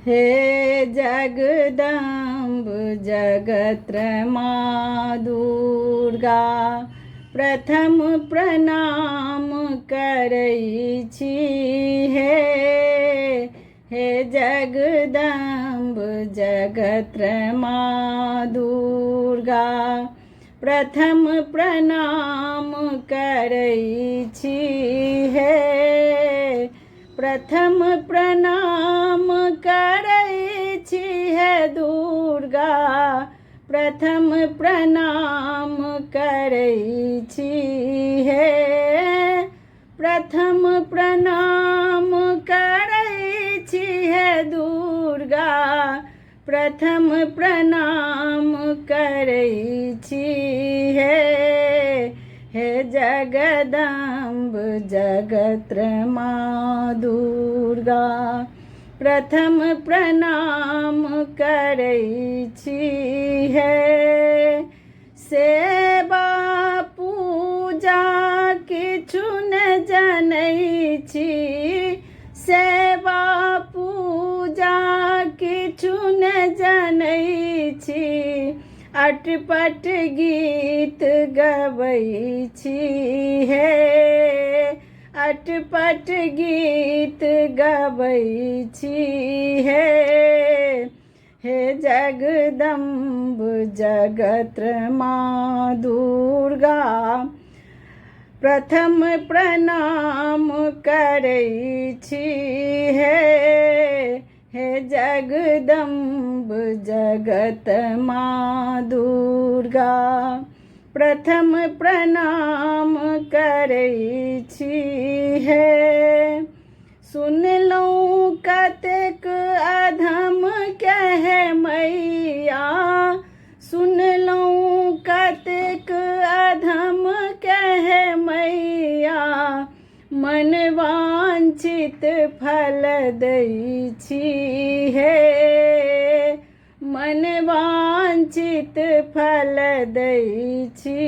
हे जगदम्ब जगत्रमा दुर्गा, प्रथम प्रणाम करै छी। हे जगदम्ब जगत्रमा दुर्गा, प्रथम प्रणाम करै छी। प्रथम प्रणाम करै छी हे दुर्गा, प्रथम प्रणाम करै छी। प्रथम प्रणाम करै छी हे दुर्गा, प्रथम प्रणाम करै छी। हे जगदम्ब जगत्रमा दुर्गा, प्रथम प्रणाम करै छी। सेवा पूजा किछु नहि जनै छी, सेवा पूजा किछु नहि जनै छी। अटपट गीत गबै छी। अटपट गीत गबै छी। हे जगदम्ब जगत्रमा दुर्गा, प्रथम प्रणाम करै छी। हे जगदम्ब जगत्रमा दुर्गा, प्रथम प्रणाम करै छी। सुनलहुँ कतेक अधम कहे मैया, सुनलहुँ कतेक अधम कहे मैया। मन वांछित फल दै छी। मन वांछित फल दै छी।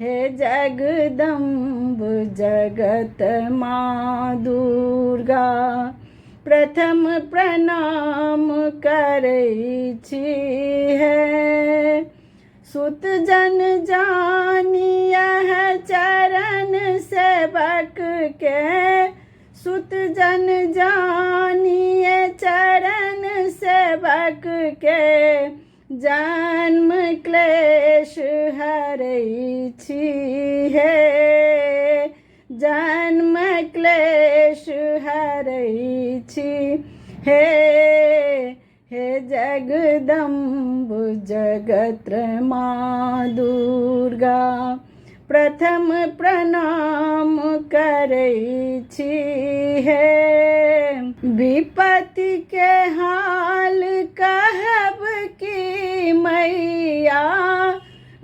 हे जगदम्ब जगत्मा दुर्गा, प्रथम प्रणाम करै छी। सुत जन जानियह चरण सेवक के, सुत जन जानिए चरण सेवक के। जन्म क्लेश हरै छी। जन्म क्लेश हरै छी। हे जगदम्ब जगत्रमा दुर्गा, प्रथम प्रणाम करै छी। विपत्ति के हाल कहब की मैया,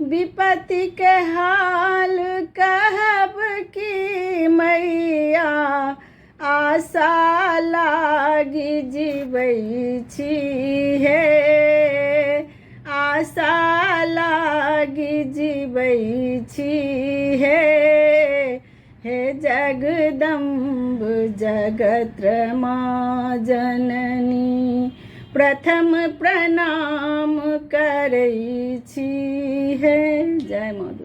विपत्ति के हाल कहब की मैया। आशा लागी जीबै छी। आशा लागी जीबै छी। हे जगदम्ब जगत्रमा जननी, प्रथम प्रणाम करै छी। जय माँ।